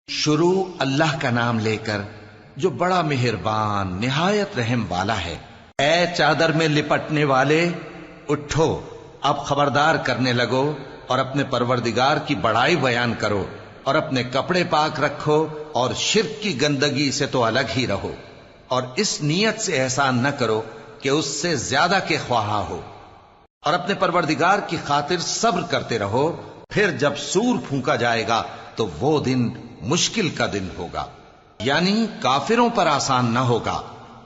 شروع اللہ کا نام لے کر جو بڑا مہربان نہایت رحم والا ہے۔ اے چادر میں لپٹنے والے، اٹھو، اب خبردار کرنے لگو اور اپنے پروردگار کی بڑائی بیان کرو اور اپنے کپڑے پاک رکھو اور شرک کی گندگی سے تو الگ ہی رہو، اور اس نیت سے احسان نہ کرو کہ اس سے زیادہ کے خواہاں ہو، اور اپنے پروردگار کی خاطر صبر کرتے رہو۔ پھر جب سور پھونکا جائے گا تو وہ دن مشکل کا دن ہوگا، یعنی کافروں پر آسان نہ ہوگا۔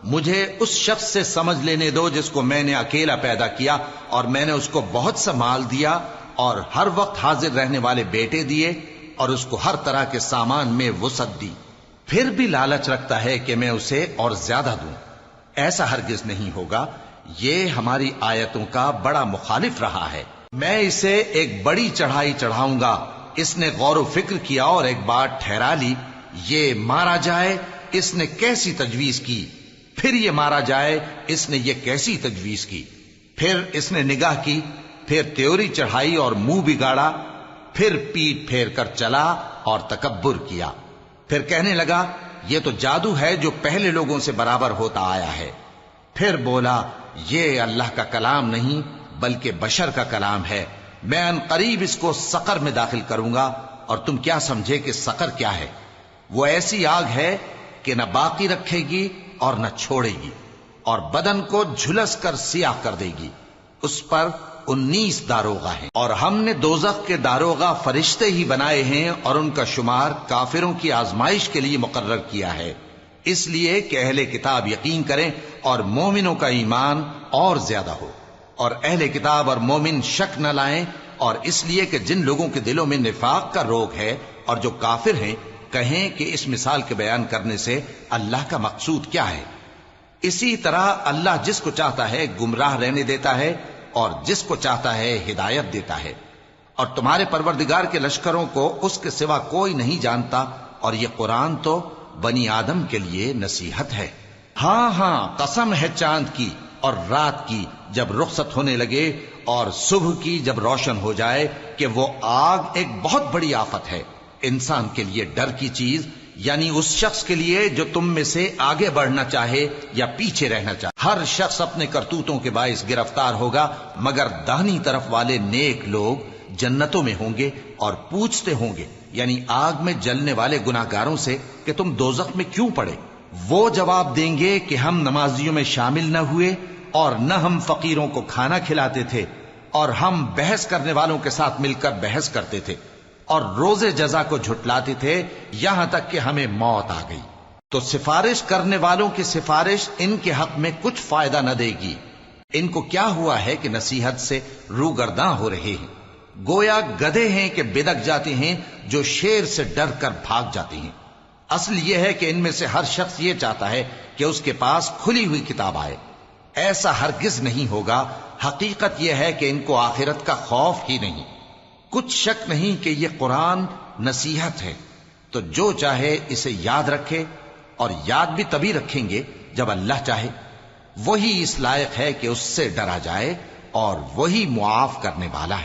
مجھے اس شخص سے سمجھ لینے دو جس کو میں نے اکیلا پیدا کیا اور میں نے اس کو بہت سا مال دیا اور ہر وقت حاضر رہنے والے بیٹے دیے اور اس کو ہر طرح کے سامان میں وسعت دی، پھر بھی لالچ رکھتا ہے کہ میں اسے اور زیادہ دوں۔ ایسا ہرگز نہیں ہوگا، یہ ہماری آیتوں کا بڑا مخالف رہا ہے۔ میں اسے ایک بڑی چڑھائی چڑھاؤں گا۔ اس نے غور و فکر کیا اور ایک بات ٹھہرا لی، یہ مارا جائے، اس نے کیسی تجویز کی، پھر یہ مارا جائے، اس نے یہ کیسی تجویز کی۔ پھر اس نے نگاہ کی، پھر تیوری چڑھائی اور منہ بگاڑا، پھر پیٹ پھیر کر چلا اور تکبر کیا، پھر کہنے لگا یہ تو جادو ہے جو پہلے لوگوں سے برابر ہوتا آیا ہے۔ پھر بولا یہ اللہ کا کلام نہیں بلکہ بشر کا کلام ہے، میں ان قریب اس کو سقر میں داخل کروں گا، اور تم کیا سمجھے کہ سقر کیا ہے؟ وہ ایسی آگ ہے کہ نہ باقی رکھے گی اور نہ چھوڑے گی، اور بدن کو جھلس کر سیاہ کر دے گی۔ اس پر 19 داروغہ ہیں، اور ہم نے دوزخ کے داروغہ فرشتے ہی بنائے ہیں، اور ان کا شمار کافروں کی آزمائش کے لیے مقرر کیا ہے، اس لیے کہ اہل کتاب یقین کریں اور مومنوں کا ایمان اور زیادہ ہو، اور اہل کتاب اور مومن شک نہ لائیں، اور اس لیے کہ جن لوگوں کے دلوں میں نفاق کا روگ ہے اور جو کافر ہیں کہیں کہ اس مثال کے بیان کرنے سے اللہ کا مقصود کیا ہے۔ اسی طرح اللہ جس کو چاہتا ہے گمراہ رہنے دیتا ہے اور جس کو چاہتا ہے ہدایت دیتا ہے، اور تمہارے پروردگار کے لشکروں کو اس کے سوا کوئی نہیں جانتا، اور یہ قرآن تو بنی آدم کے لیے نصیحت ہے۔ ہاں ہاں، قسم ہے چاند کی اور رات کی جب رخصت ہونے لگے، اور صبح کی جب روشن ہو جائے، کہ وہ آگ ایک بہت بڑی آفت ہے، انسان کے لیے ڈر کی چیز، یعنی اس شخص کے لیے جو تم میں سے آگے بڑھنا چاہے یا پیچھے رہنا چاہے۔ ہر شخص اپنے کرتوتوں کے باعث گرفتار ہوگا، مگر داہنی طرف والے نیک لوگ جنتوں میں ہوں گے اور پوچھتے ہوں گے، یعنی آگ میں جلنے والے گناہگاروں سے، کہ تم دوزخ میں کیوں پڑے؟ وہ جواب دیں گے کہ ہم نمازیوں میں شامل نہ ہوئے، اور نہ ہم فقیروں کو کھانا کھلاتے تھے، اور ہم بحث کرنے والوں کے ساتھ مل کر بحث کرتے تھے، اور روز جزا کو جھٹلاتے تھے، یہاں تک کہ ہمیں موت آ گئی۔ تو سفارش کرنے والوں کی سفارش ان کے حق میں کچھ فائدہ نہ دے گی۔ ان کو کیا ہوا ہے کہ نصیحت سے روگرداں ہو رہے ہیں؟ گویا گدھے ہیں کہ بدک جاتے ہیں، جو شیر سے ڈر کر بھاگ جاتے ہیں۔ اصل یہ ہے کہ ان میں سے ہر شخص یہ چاہتا ہے کہ اس کے پاس کھلی ہوئی کتاب آئے، ایسا ہرگز نہیں ہوگا۔ حقیقت یہ ہے کہ ان کو آخرت کا خوف ہی نہیں۔ کچھ شک نہیں کہ یہ قرآن نصیحت ہے، تو جو چاہے اسے یاد رکھے، اور یاد بھی تبھی رکھیں گے جب اللہ چاہے۔ وہی اس لائق ہے کہ اس سے ڈرا جائے، اور وہی معاف کرنے والا ہے۔